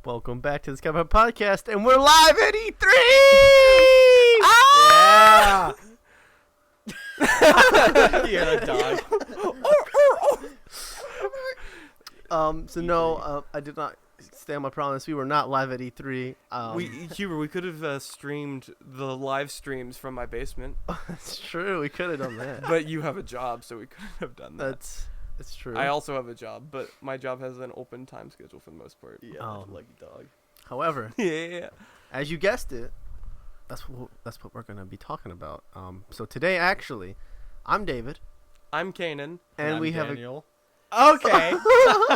Welcome back to the Scatterpot podcast, and we're live at E3! Ah! Yeah! You're a dog. I did not stay on my promise. We were not live at E3. We could have streamed the live streams from my basement, That's true. We could have done that. but you have a job, so we couldn't have done that. That's true. I also have a job, but my job has an open time schedule for the most part. Yeah, lucky dog. However, Yeah. as you guessed it, that's what we're gonna be talking about. So today, actually, I'm David, I'm Kanan, and we have Daniel. okay,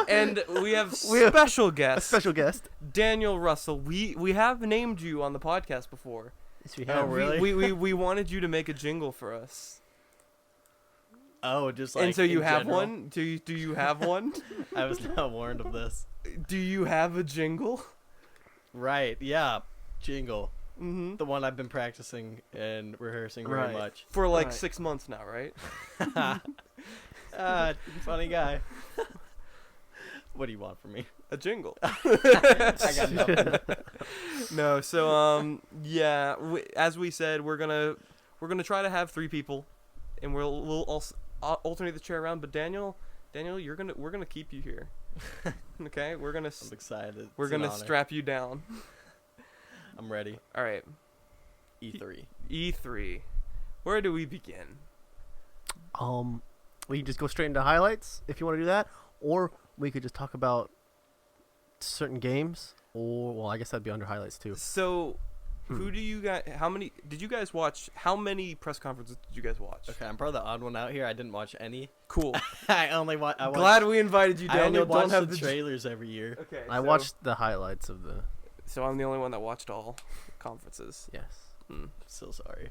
and we have We have special a guest, special guest. Daniel Russell. We have named you on the podcast before. Yes, we Oh, have. really? We wanted you to make a jingle for us. Oh, just like. And so you in have general? one? Do you have one? I was not warned of this. Do you have a jingle? Right, yeah. Jingle. Mm-hmm. The one I've been practicing and rehearsing very Right. much. For like Right. 6 months now, right? Funny guy. What do you want from me? A jingle. I got nothing. No, so yeah, as we said, we're gonna try to have 3 people, and we'll also alternate the chair around. But Daniel, we're gonna keep you here. Okay, we're gonna I'm excited. we're It's an gonna honor. strap you down. I'm ready. All right, E3. E3. Where do we begin? We can just go straight into highlights if you want to do that, or we could just talk about certain games. Or well, I guess that'd be under highlights too. So, who do you guys? How many did you guys watch? How many press conferences did you guys watch? Okay, I'm probably the odd one out here. I didn't watch any. Cool. I only watched. Glad we invited you, I only Daniel. watch Don't have the the trailers every year. Okay, I so- watched the highlights of the. So I'm the only one that watched all conferences. Yes. Hmm. So sorry.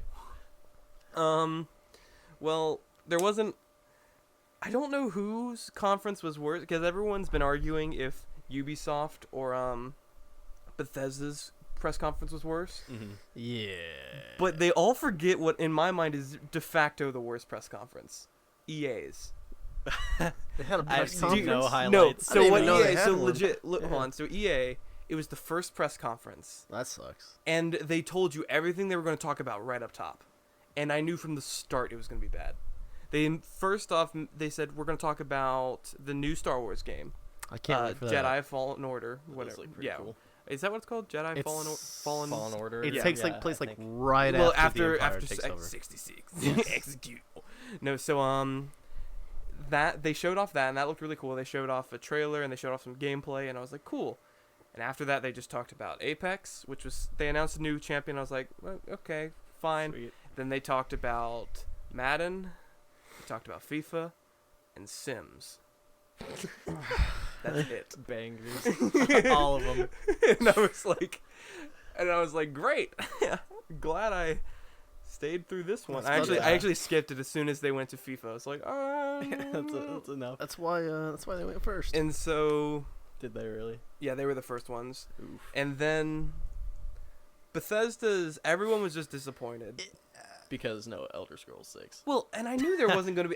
Well, there wasn't. I don't know whose conference was worse because everyone's been arguing if Ubisoft or Bethesda's press conference was worse. Mm-hmm. Yeah. But they all forget what, in my mind, is de facto the worst press conference. EA's. They had a I've press seen conference. no No, highlights. I so didn't what even know they EA? had So one. legit. Hold Yeah. on. So EA, it was the first press conference, That sucks. and they told you everything they were going to talk about right up top, and I knew from the start it was going to be bad. First off, they said we're going to talk about the new Star Wars game, I can't wait for Jedi that. Fallen Order, Those whatever. look pretty Yeah, cool. is that what it's called? Jedi It's Fallen. Fallen Order. It Yeah. takes Yeah, place I like think. right Well, after the after Empire takes over. 66, execute. No, so that they showed off that, and that looked really cool. They showed off a trailer and they showed off some gameplay, and I was like, cool. And after that, they just talked about Apex, which was they announced a new champion. I was like, well, okay, fine. Sweet. Then they talked about Madden, they talked about FIFA, and Sims. That's it. Bangers. All of them. and I was like, great. Glad I stayed through this one. That's good. I actually skipped it as soon as they went to FIFA. I was like, That's enough. That's why they went first. And so, Did they really? yeah, they were the first ones. Oof. And then Bethesda's, everyone was just disappointed. Because no Elder Scrolls 6. Well, and I knew there wasn't going to be.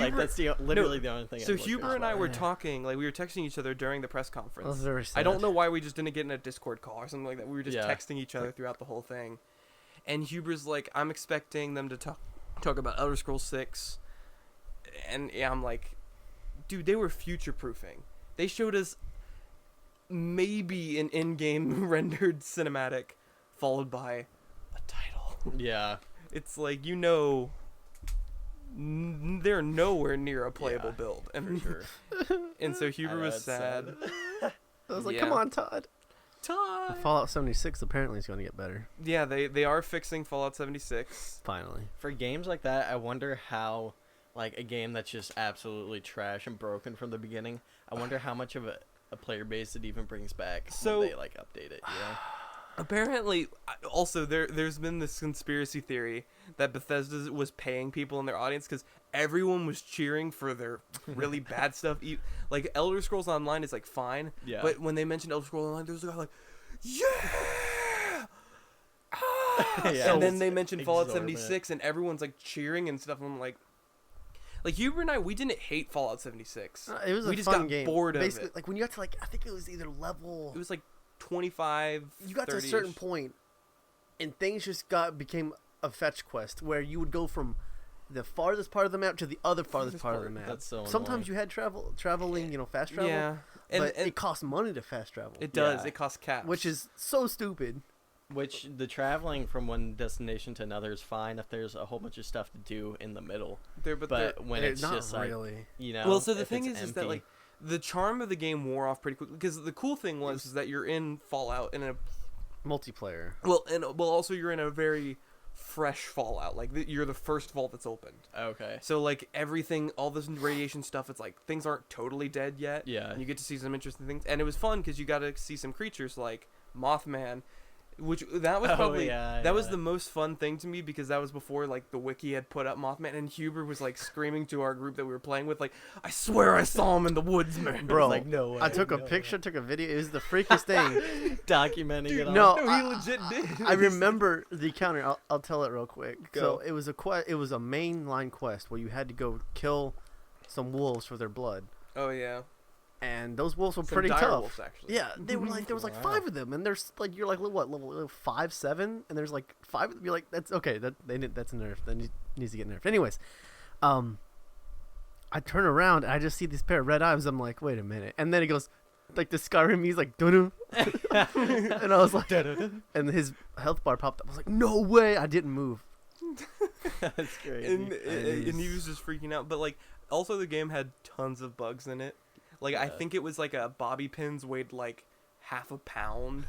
Like that's literally the only thing. So I'm looking Huber and for. I were Yeah. talking, like we were texting each other during the press That was conference. very sad. I don't know why we just didn't get in a Discord call or something like that. We were just Yeah. texting each other throughout the whole thing. And Huber's like, I'm expecting them to talk about Elder Scrolls 6. And yeah, I'm like, dude, they were future-proofing. They showed us maybe an in-game rendered cinematic followed by a title. Yeah. It's like, they're nowhere near a playable Yeah, build. For And, sure. and so Huber was That's sad. I was like, Yeah. come on, Todd. Todd! Fallout 76 apparently is going to get better. Yeah, they are fixing Fallout 76. Finally. For games like that, I wonder how, like a game that's just absolutely trash and broken from the beginning. I wonder how much of a player base it even brings back So- when they like update it. You know? Apparently, also there's been this conspiracy theory that Bethesda was paying people in their audience because everyone was cheering for their really bad stuff. Like Elder Scrolls Online is like fine, Yeah. but when they mentioned Elder Scrolls Online, there was a guy like, yeah, ah! Yeah, and then it's they mentioned Fallout exorbitant. 76, and everyone's like cheering and stuff. And I'm like Huber and I, we didn't hate Fallout 76. It was We a just fun got game. bored of Basically, it. like when you got to like, I think it was either level. It was like 25. You got to a 30-ish. certain point, and things just became a fetch quest where you would go from the farthest part of the map to the other farthest part of the map. That's so Sometimes annoying. you had traveling, fast travel. Yeah, But it costs money to fast travel. it does. Yeah. It costs caps, which is so stupid. Which the traveling from one destination to another is fine if there's a whole bunch of stuff to do in the middle. but When They're it's not just like, really. well, so the if thing it's is that empty- like the charm of the game wore off pretty quickly because the cool thing was is that you're in Fallout in a Multiplayer. well also you're in a very fresh Fallout, like you're the first vault that's opened. okay. So like everything, all this radiation stuff, it's like things aren't totally dead yet. Yeah. And you get to see some interesting things, and it was fun because you got to see some creatures like Mothman, which that was probably that was the most fun thing to me because that was before like the wiki had put up Mothman, and Huber was like screaming to our group that we were playing with, like, I swear I saw him in the woods, man. Bro, like, no way, I took a no picture, took a video. It was the freakiest thing. Documenting it all. No, he I- legit did. I remember the encounter. I'll tell it real quick. Go. So it was it was a mainline quest where you had to go kill some wolves for their blood, Oh yeah, and those wolves were some pretty dire tough. wolves, actually. Yeah, they were like there was like Wow. 5 of them, and there's like you're like what level 5, 7, and there's like 5 of them. You're like that's okay. That's a nerf. That needs to get nerfed. Anyways, I turn around and I just see this pair of red eyes. I'm like, wait a minute, and then it goes like the Skyrim music, like doo and I was like, and his health bar popped up. I was like, no way! I didn't move. That's crazy. And he was just freaking out. But like, also the game had tons of bugs in it. Like I Yeah. think it was like a bobby pins weighed like half a pound.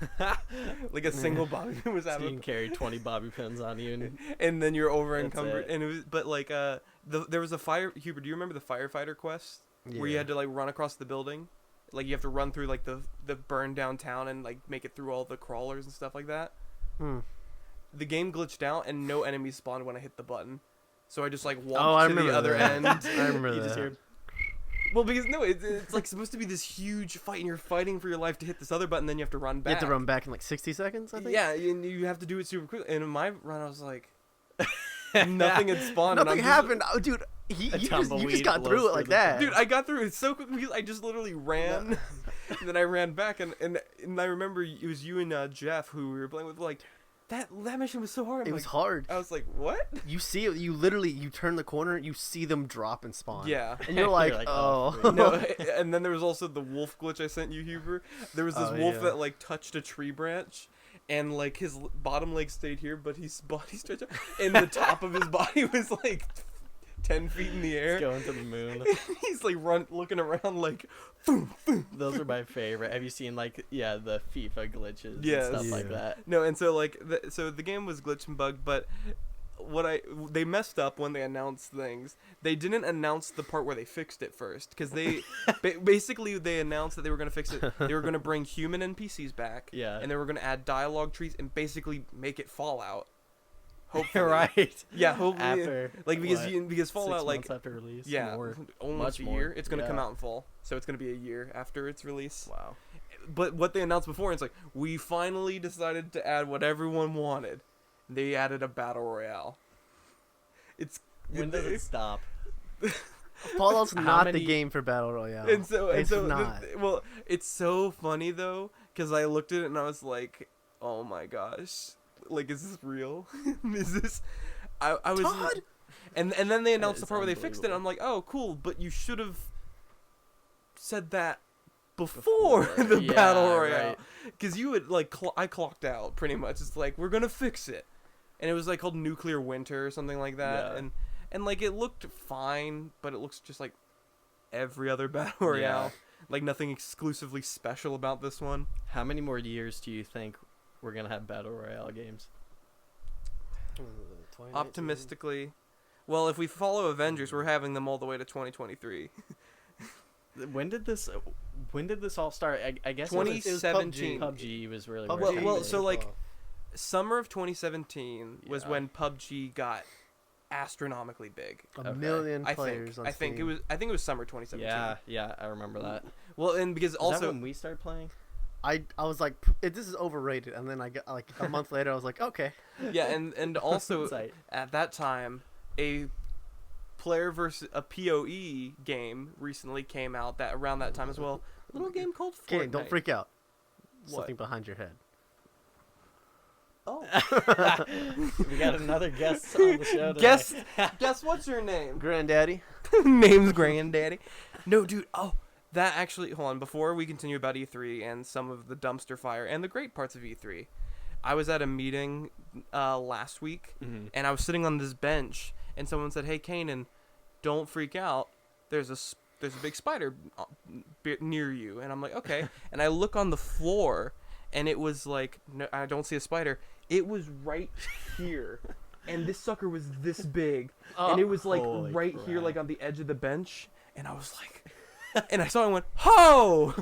Like a single bobby pin was So out you of, can carry 20 bobby pins on you. and then you're over That's encumbered. it. And it was, but like there was a fire. Huber, do you remember the firefighter quest where you Yeah. had to like run across the building? Like you have to run through like the burned down town and like make it through all the crawlers and stuff like that. Hmm. The game glitched out and no enemies spawned when I hit the button. So I just like walked Oh, I to remember the other that. end. I remember You that. just hear, well, because no, it's like supposed to be this huge fight, and you're fighting for your life to hit this other button, then you have to run You back. have to run back in like 60 seconds, I think. Yeah, and you have to do it super quickly. And in my run, I was like, nothing had spawned. and Nothing I'm just- happened. Oh, dude, you just tumbleweed got blows through it through like the that. Dude, I got through it so quick because I just literally ran. And then I ran back, and I remember it was you and Jeff who we were playing with. Like, that mission was so hard. It I'm was like, hard. I was like, what? You see it. You literally you turn the corner. You see them drop and spawn. Yeah. And you're like, like, oh. oh, No, and then there was also the wolf glitch I sent you, Huber. There was this Oh, wolf yeah. that like touched a tree branch, and like his bottom leg stayed here, but his body stretched out, and the top of his body was like 10 feet in the It's air. going to the moon. He's like looking around like, Those are my favorite. Have you seen like the FIFA glitches Yes. and stuff like Yeah. that? no, and so like so the game was glitch and bug, but they messed up when they announced things. They didn't announce the part where they fixed it first, because they basically they announced that they were gonna fix it. They were gonna bring human NPCs back, Yeah. and they were gonna add dialogue trees and basically make it Fallout. Hopefully, right. Yeah, hopefully. After Like because what, because 6 Fallout like months after release. yeah, More. almost much a more. year. It's gonna come Yeah. out in fall, so it's gonna be a year after its release. Wow. But what they announced before, it's like, we finally decided to add what everyone wanted. They added a battle royale. It's When does it stop? Fallout's How not the many- game for battle royale. and so it's not. well, it's so funny though, because I looked at it and I was like, oh my gosh, like, is this real? Is this? I was. Todd? And then they announced the is part where they fixed it. And I'm like, oh, cool, but you should have said that before the Yeah, battle royale, right. because you would like I clocked out pretty much. It's like, we're gonna fix it, and it was like called Nuclear Winter or something like that, Yeah. and like it looked fine, but it looks just like every other battle royale. Yeah. Like nothing exclusively special about this one. How many more years do you think we're gonna have battle royale games? Optimistically, well, if we follow Avengers, we're having them all the way to 2023. When did this all start? I guess it was 2017. PUBG was really PUBG. where it Well, happened. so like summer of 2017 was Yeah. when PUBG got astronomically big. a Okay. million I players think. on I think it Steam. was. I think it was summer 2017. yeah, I remember that. Well, and because Is also that when we started playing? I was like, this is overrated, and then I got like a month later, I was like, okay. yeah, and also Tight. at that time a player versus a PoE game recently came out that around that time as well. A little game called Fortnite. Okay, don't freak out. Something behind your head. Oh. We got another guest on the show today. Guess what's your name? Granddaddy. Name's Granddaddy. No, dude. Oh, that actually. Hold on. Before we continue about E3 and some of the dumpster fire and the great parts of E3, I was at a meeting last week, and I was sitting on this bench, and someone said, "Hey, Kanan, don't freak out. There's a big spider near you." And I'm like, "Okay." And I look on the floor, and it was like, no, I don't see a spider. It was right here. And this sucker was this big. And it was like right here, like on the edge of the bench. And I was like, and I saw it and went, ho!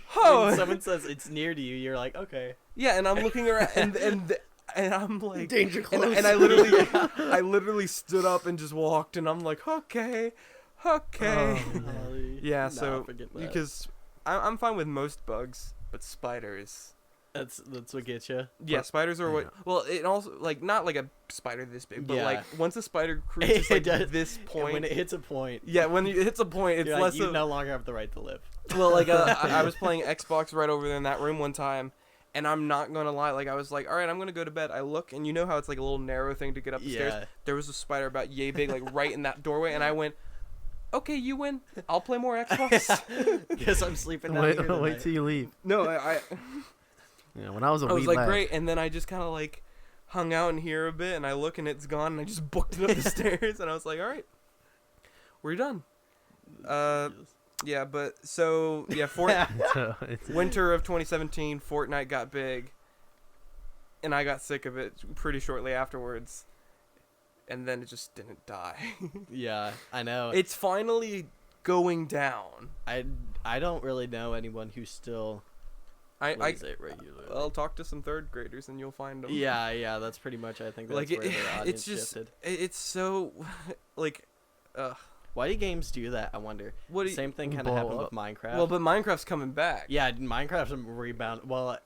Ho! When someone says it's near to you, you're like, okay. Yeah, and I'm looking around, and I'm like, Danger close. And I literally stood up and just walked, and I'm like, okay. Yeah, so, because I'm fine with most bugs, but spiders. That's what gets you. Yeah, spiders are what. Well, it also like not like a spider this big, but like once a spider reaches like this point, when it hits a point. Yeah, when it hits a point, it's less. You no longer have the right to live. Well, like I was playing Xbox right over there in that room one time, and I'm not gonna lie, like I was like, all right, I'm gonna go to bed. I look, and you know how it's like a little narrow thing to get up the stairs. There was a spider about yay big, like right in that doorway, and I went, okay, you win. I'll play more Xbox. Guess I'm sleeping down here Wait till you leave. No, I Yeah, when I was I was like, great, and then I just kind of like hung out in here a bit, and I look and it's gone, and I just booked it up the stairs, and I was like, all right, we're done. Yeah, but so yeah, winter of 2017, Fortnite got big, and I got sick of it pretty shortly afterwards, and then it just didn't die. Yeah, I know. It's finally going down. I don't really know anyone who still plays it regularly. I'll talk to some third graders and you'll find them. Yeah, that's pretty much, I think, that's like where their audience it's just shifted. It's so like Why do games do that, I wonder? Same thing kind of happened with Minecraft. Well, but Minecraft's coming back. Yeah, Minecraft's rebound. Well,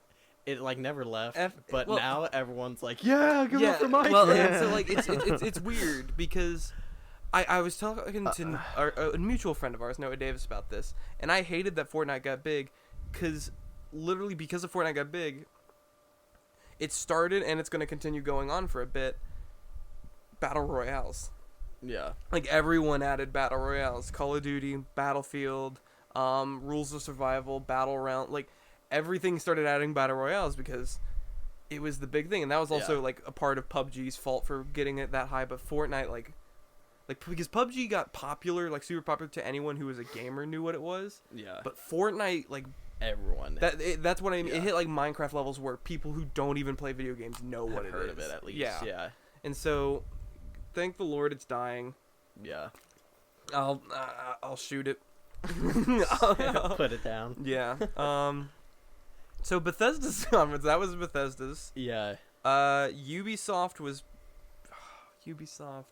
it like never left, but now everyone's like, yeah, give up for Minecraft. Well, so like it's weird because I was talking to a mutual friend of ours, Noah Davis, about this, and I hated that Fortnite got big because Fortnite got big, it started and it's going to continue going on for a bit. Battle Royales. Yeah. Like everyone added Battle Royales. Call of Duty, Battlefield, Rules of Survival, Battle Round. Like everything started adding Battle Royales because it was the big thing. And that was also like a part of PUBG's fault for getting it that high. But Fortnite, like because PUBG got popular, like super popular to anyone who was a gamer knew what it was. Yeah. But Fortnite, like everyone. That's what I mean. Yeah. It hit like Minecraft levels where people who don't even play video games know what it is. Heard of it at least. Yeah. And so, thank the Lord, it's dying. Yeah. I'll shoot it. Put it down. Yeah. So Bethesda's conference, that was Bethesda's. Yeah. Ubisoft was Ubisoft.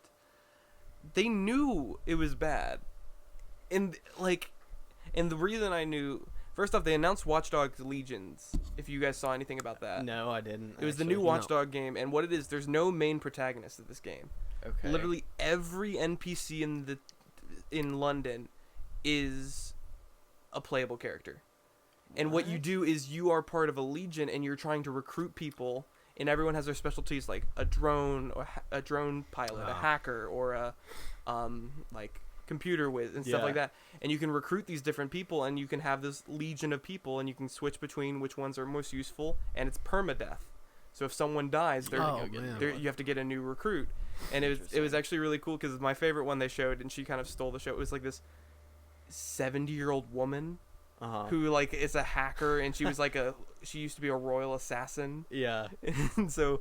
They knew it was bad. And the reason I knew, first off, they announced Watch Dogs Legions. If you guys saw anything about that. No, I didn't. It was the new Watch Dog game, and what it is, there's no main protagonist of this game. Okay. Literally every NPC in London is a playable character. And what you do is you are part of a legion and you're trying to recruit people, and everyone has their specialties, like a drone or a drone pilot, a hacker, or a like computer whiz and stuff like that. And you can recruit these different people, and you can have this legion of people, and you can switch between which ones are most useful, and it's permadeath. So if someone dies, you have to get a new recruit. And it was actually really cool because my favorite one they showed, and she kind of stole the show. It was like this 70-year-old woman who like is a hacker, and she was like she used to be a royal assassin. Yeah. And so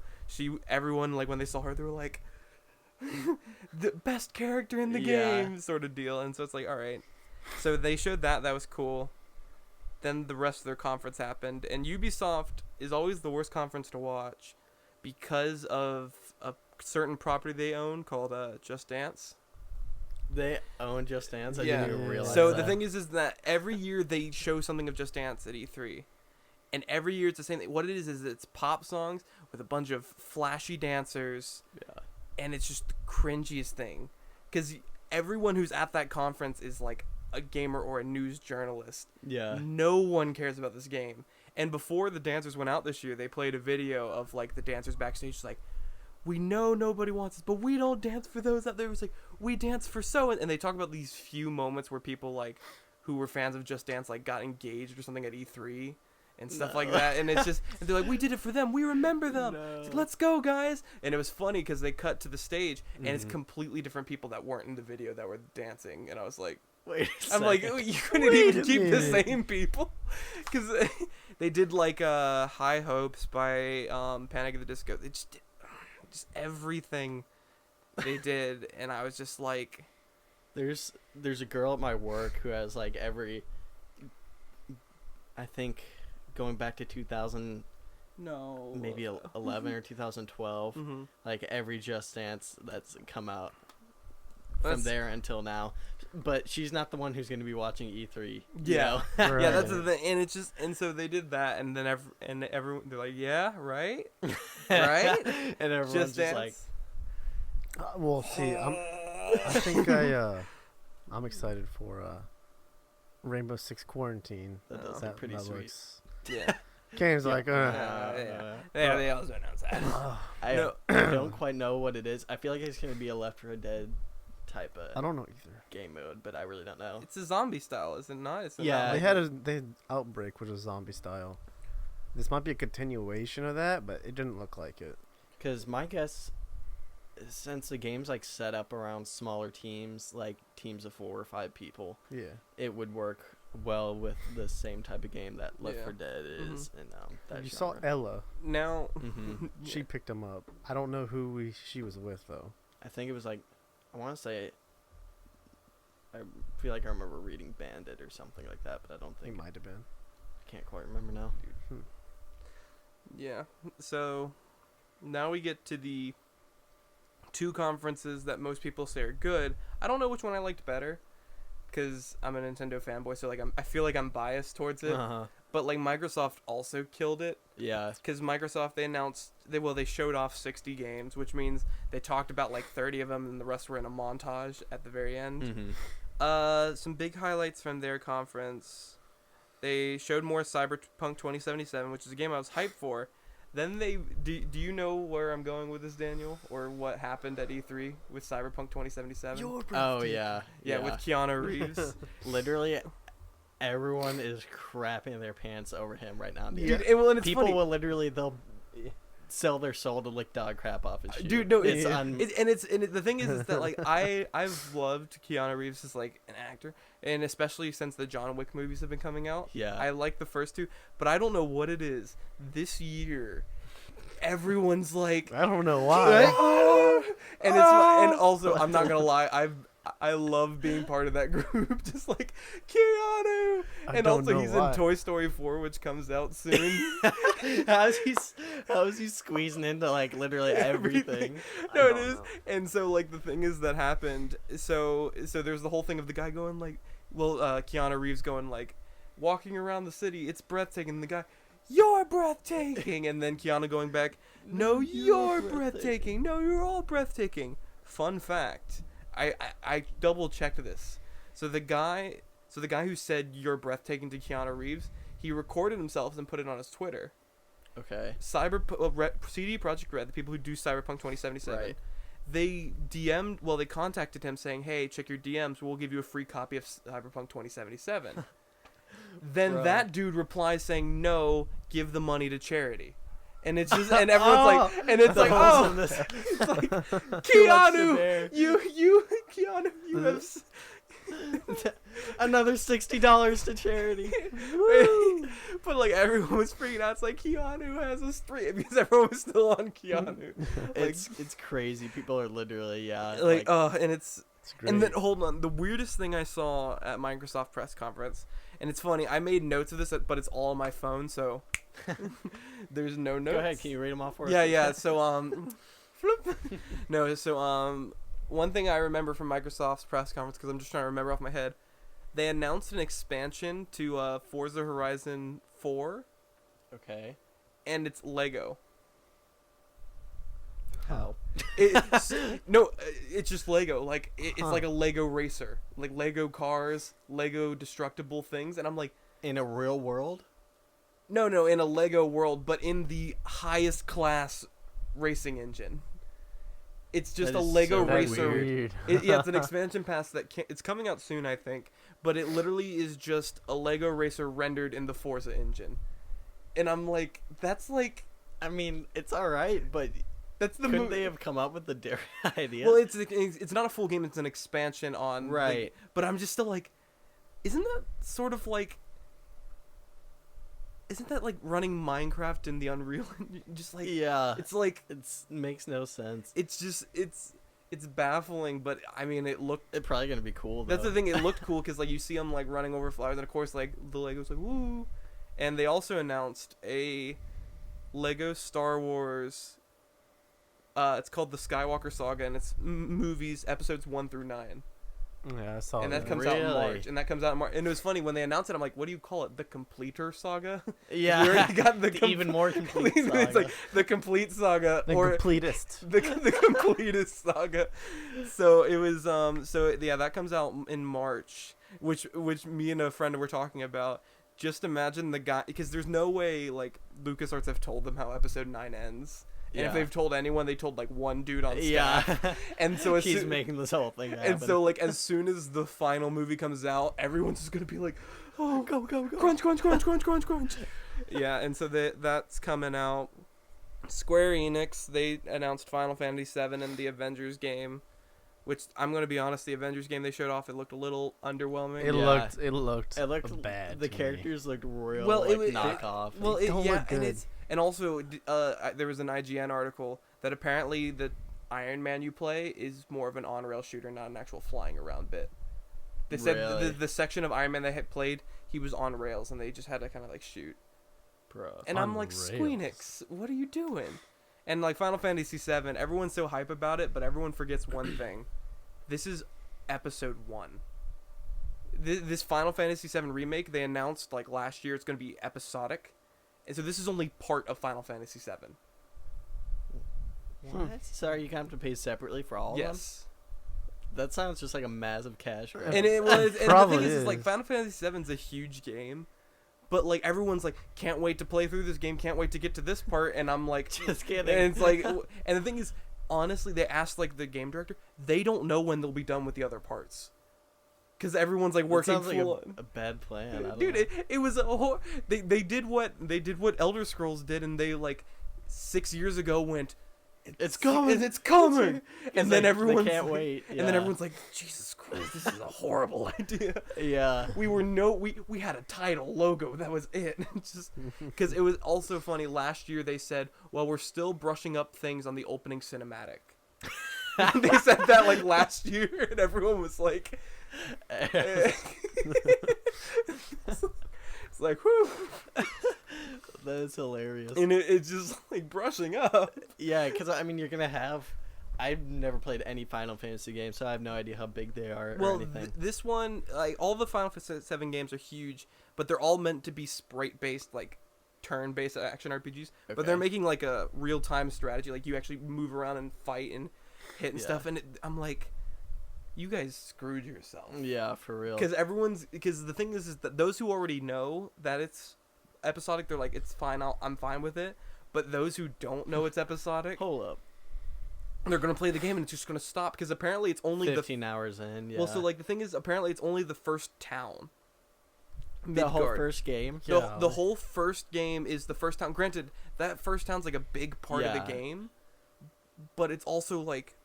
everyone, like when they saw her, they were like, the best character in the game sort of deal. And so it's like, all right. So they showed that was cool. Then the rest of their conference happened, and Ubisoft is always the worst conference to watch because of a certain property they own called Just Dance. They own Just Dance? I didn't even realize so that. the thing is that every year they show something of Just Dance at E3. And every year it's the same thing. What it is it's pop songs with a bunch of flashy dancers. Yeah. And it's just the cringiest thing. Because everyone who's at that conference is like a gamer or a news journalist. Yeah. No one cares about this game. And before the dancers went out this year, they played a video of like the dancers backstage, just like, we know nobody wants us, but we don't dance for those out there. It was like, we dance for and they talk about these few moments where people like who were fans of Just Dance like got engaged or something at E3 and stuff like that. And it's just, and they're like, we did it for them. We remember them. It's like, let's go, guys. And it was funny because they cut to the stage and it's completely different people that weren't in the video that were dancing. And I was like, Wait a I'm like, second. you couldn't even keep the same people, because they did like High Hopes by Panic at the Disco. They just did just everything they did, and I was just like, There's a girl at my work who has like every, I think, going back to 2000, no, maybe 11 or 2012, Mhm. like every Just Dance that's come out from there until now. But she's not the one who's going to be watching E3. Yeah. You know? Yeah, that's the thing, and it's just, and so they did that, and then everyone, they're like, yeah, right, right, And everyone's just like, Well, see, I think I'm excited for Rainbow Six Quarantine. that does look pretty sweet. Looks... yeah, Kane's like, they also announced that. I don't quite know what it is. I feel like it's going to be a Left 4 Dead type of I don't know either. game mode, but I really don't know. It's a zombie style, is it not? It's Yeah. They had Outbreak, which was zombie style. This might be a continuation of that, but it didn't look like it. Because my guess, since the game's like set up around smaller teams, like teams of 4 or 5 people, Yeah. it would work well with the same type of game that Left Yeah. 4 Dead is. And that You saw genre. Ella. now. She picked him up. I don't know who she was with though. I think it was like, I want to say, I feel like I remember reading Bandit or something like that, but I don't It think, might have been. I can't quite remember now. Yeah. So now we get to the 2 conferences that most people say are good. I don't know which one I liked better, because I'm a Nintendo fanboy, so like I feel like I'm biased towards it. But like Microsoft also killed it, Yeah. because Microsoft, they showed off 60 games, which means they talked about like 30 of them, and the rest were in a montage at the very end. Mm-hmm. Some big highlights from their conference. They showed more Cyberpunk 2077, which is a game I was hyped for. Then do you know where I'm going with this, Daniel, or what happened at E3 with Cyberpunk 2077? Oh, yeah. Yeah, with Keanu Reeves. Literally, everyone is crapping their pants over him right now. Dude, and it's People funny. will literally, they'll sell their soul to lick dog crap off his shoe. Dude, no, it's the thing is that like I've loved Keanu Reeves as like an actor, and especially since the John Wick movies have been coming out. Yeah. I like the first 2, but I don't know what it is this year. Everyone's like, I don't know why. and also I'm not gonna lie, I love being part of that group, just like Keanu, and also he's in Toy Story 4, which comes out soon. How is he squeezing into like literally everything? No, it is. And so like the thing is that happened. So there's the whole thing of the guy going like, Keanu Reeves going like, walking around the city, it's breathtaking. And the guy, you're breathtaking. And then Keanu going back, no, you're breathtaking. No, you're all breathtaking. Fun fact. I double checked this. So the guy who said you're breathtaking to Keanu Reeves, he recorded himself and put it on his Twitter. Okay. CD Projekt Red, the people who do Cyberpunk 2077, Right. they contacted him saying, hey, check your DMs, we'll give you a free copy of Cyberpunk 2077. Then Bro. that dude replies saying, no, give the money to charity. And it's just, and everyone's like, and it's like, oh, it's like, Keanu, Keanu, you have another $60 to charity. But like everyone was freaking out. It's like Keanu has a streak, because everyone was still on Keanu. It's crazy. People are literally and it's great. and then hold on. The weirdest thing I saw at Microsoft press conference, and it's funny. I made notes of this, but it's all on my phone, so there's no notes. Go ahead. Can you read them off for us? Yeah. So flip. No. So one thing I remember from Microsoft's press conference, because I'm just trying to remember off my head, they announced an expansion to Forza Horizon 4, Okay. and it's Lego. How? It's just Lego. Like it's like a Lego racer, like Lego cars, Lego destructible things, and I'm like, In a real world? No, in a Lego world, but in the highest class racing engine. It's just That a is Lego so racer. Weird. Yeah, it's an expansion pass that it's coming out soon, I think. But it literally is just a Lego racer rendered in the Forza engine. And I'm like, that's like, I mean, it's all right, but that's the couldn't they have come up with a different idea? Well, it's not a full game; it's an expansion on. Right. But I'm just still like, isn't that sort of like? Isn't that like running Minecraft in the Unreal? Just like yeah, it's like makes no sense. it's just it's baffling. But I mean, it looked. It's probably gonna be cool. Though. That's the thing. It looked cool because like you see them like running over flowers, and of course like the Legos like woo, and they also announced a Lego Star Wars. It's called the Skywalker Saga, and it's movies episodes 1 through 9. Yeah, I saw And that that. comes out in Really? March. And that comes out in March. And it was funny when they announced it. I'm like, what do you call it? The Completer Saga? Yeah, We already got the even more complete saga. It's like the Complete Saga, The or completest. the Completest Saga. So it was So yeah, that comes out in March, which me and a friend were talking about. Just imagine the guy, because there's no way like LucasArts have told them how Episode 9 ends. And if they've told anyone, they told like one dude on staff. Yeah, And so he's making this whole thing happen. and so like as soon as the final movie comes out, everyone's just gonna be like, "Oh, go, crunch, crunch, crunch, crunch, crunch, crunch." Yeah, and so that's coming out. Square Enix, they announced Final Fantasy VII and the Avengers game, which I'm gonna be honest, the Avengers game they showed off, it looked a little underwhelming. It Yeah. looked it looked bad. The to me. characters looked real. Well, like, it was knockoff. Well, They don't look good. and also there was an IGN article that apparently the Iron Man you play is more of an on-rail shooter, not an actual flying around bit. They said Really? the section of Iron Man they had played, he was on rails, and they just had to kind of like shoot. bro. And On I'm like, rails. Squeenix, what are you doing? And like Final Fantasy VII, everyone's so hype about it, but everyone forgets one thing. This is episode 1. This Final Fantasy VII remake, they announced like last year it's going to be episodic. And so this is only part of Final Fantasy VII. What? Sorry, you have to pay separately for all of them? Yes. That sounds just like a massive cash grab. And it was, and the Probably thing is like is. Final Fantasy VII's a huge game. But like everyone's like, can't wait to play through this game, can't wait to get to this part, and I'm like, Just kidding. and it's like, and the thing is, honestly, they asked like the game director, they don't know when they'll be done with the other parts, because everyone's like That working sounds like full on. a bad plan. I don't Dude, know. it was a whole, they did what Elder Scrolls did, and they like 6 years ago went, It's coming. it's coming, and then Like, everyone's they can't like- wait. and then everyone's like, Jesus Christ, this is a horrible idea. yeah. We had a title logo, that was it. Just because it was also funny. Last year they said, well, we're still brushing up things on the opening cinematic. They said that like last year, and everyone was like, it's like, whew. That is hilarious. And it's just like brushing up. Yeah, because I mean, you're gonna have. I've never played any Final Fantasy games, so I have no idea how big they are or Well, anything. this one, like all the Final Fantasy VII games are huge, but they're all meant to be sprite-based, like turn-based action RPGs. But they're Okay. making like a real-time strategy, like you actually move around and fight and hit and Yeah. stuff. And I'm like, you guys screwed yourself. Yeah, for real. Because the thing is that those who already know that it's episodic, they're like, it's fine, I'm fine with it. But those who don't know it's episodic, Hold up. they're gonna play the game and it's just gonna stop, because apparently it's only 15 hours in. Yeah. well, so like the thing is, apparently it's only the first town. the whole Midgard. first game. The whole first game is the first town. Granted, that first town's like a big part of Yeah. the game, but it's also like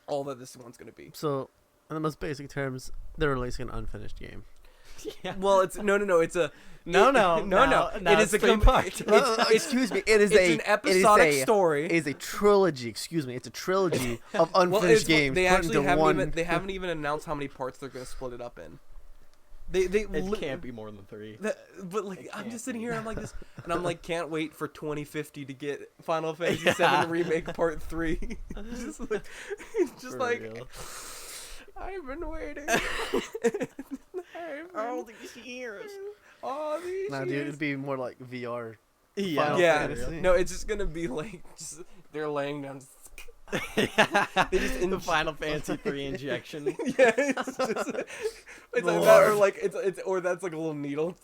all that this one's gonna be. So, in the most basic terms, they're releasing an unfinished game. Yeah. Well, it's no. It's a No. It is a three-part. Excuse me. It is it's an episodic story. It is a trilogy. Excuse me. It's a trilogy of Well, unfinished games. they put actually into haven't one. even they haven't even announced how many parts they're gonna split it up in. They It can't be more than 3. But like It I'm can't just sitting be. here, I'm like this, and I'm like, can't wait for 2050 to get Final Fantasy Yeah. VII Remake Part 3. just like, just For like, real. I've been waiting. All these years. All these Nah, dude, years. it'd be more like VR. Yeah. Final Yeah, Fantasy. no, it's just gonna be like, just they're laying down. They just the Final Fantasy 3 injection. Yeah, it's just, it's like that, or like it's or that's like a little needle.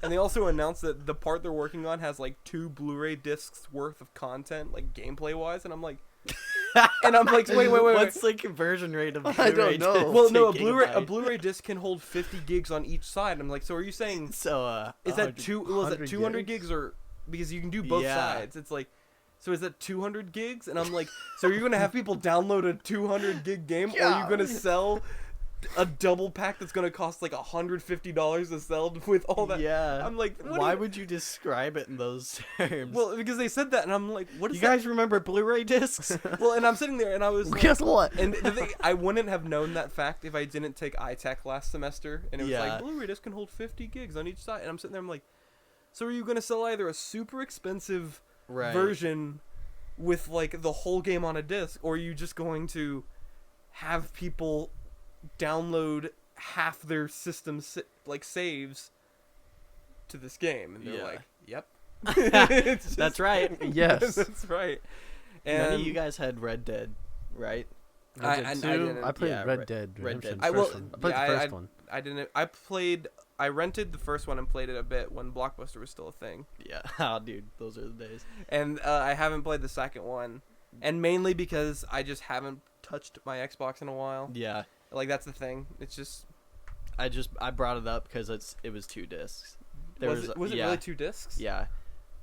And they also announced that the part they're working on has like 2 Blu-ray discs worth of content, like gameplay wise. And I'm like, wait. What's the conversion rate of I don't Blu-ray know. discs Well, to no, a gigabyte? Blu-ray disc can hold 50 gigs on each side. I'm like, so are you saying So is that 200 gigs? gigs or because you can do both Yeah. sides? It's like, so is that 200 gigs? And I'm like, so are you gonna have people download a 200 gig game, or are you gonna sell a double pack that's gonna cost like $150 to sell with all that? Yeah. I'm like, why would you describe it in those terms? Well, because they said that, and I'm like, what is you that? guys remember Blu-ray discs? Well, and I'm sitting there, and I was like, Guess what? and the thing, I wouldn't have known that fact if I didn't take iTech last semester, and it was Yeah. like Blu-ray disc can hold 50 gigs on each side, and I'm sitting there, I'm like, so are you gonna sell either a super expensive Right. version with like the whole game on a disc, or are you just going to have people download half their system like saves to this game? And they're Yeah. like, yep. It's just- That's right. Yes. That's right. And None of you guys had Red Dead, right? Red Dead I 2? didn't. I played Yeah, Red Red- Dead Red Redemption. Dead. First one. I played yeah, the first one. I didn't. I rented the first one and played it a bit when Blockbuster was still a thing, Yeah. Oh, dude, those are the days. and I haven't played the second one, and mainly because I just haven't touched my Xbox in a while. Yeah. Like that's the thing. It's just I brought it up because it was 2 discs. was it yeah, really 2 discs? Yeah.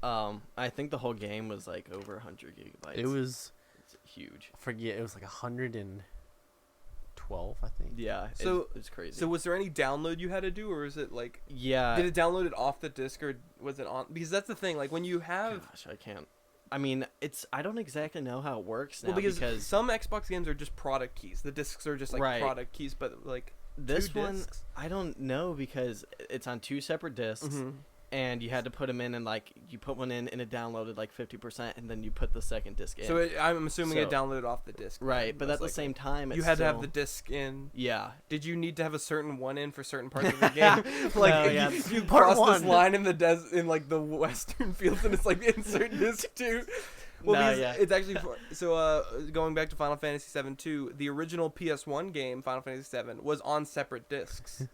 I think the whole game was like over 100 gigabytes. It was, It's huge. I forget, it was like 112, I think. Yeah. So- it's crazy. So was there any download you had to do, or is it like yeah. did it download it off the disc, or was it on? Because that's the thing. Like when you have Gosh, I can't. I mean, I don't exactly know how it works now well, because some Xbox games are just product keys. The discs are just like Right. product keys, but like this 2 one discs? I don't know because it's on 2 separate discs. Mhm. And you had to put them in, and like you put one in and it downloaded like 50%, and then you put the second disc in. So I'm assuming it So- downloaded off the disc. right, but at Most the likely. same time, you it's had to have still- the disc in. Yeah. Did you need to have a certain one in for certain parts of the game? Like No, if yeah. you Part cross this one. line in the in like the western fields, and it's like insert disc 2. Well, No, because yeah. it's actually so. Going back to Final Fantasy VII 2, the original PS1 game, Final Fantasy VII, was on separate discs.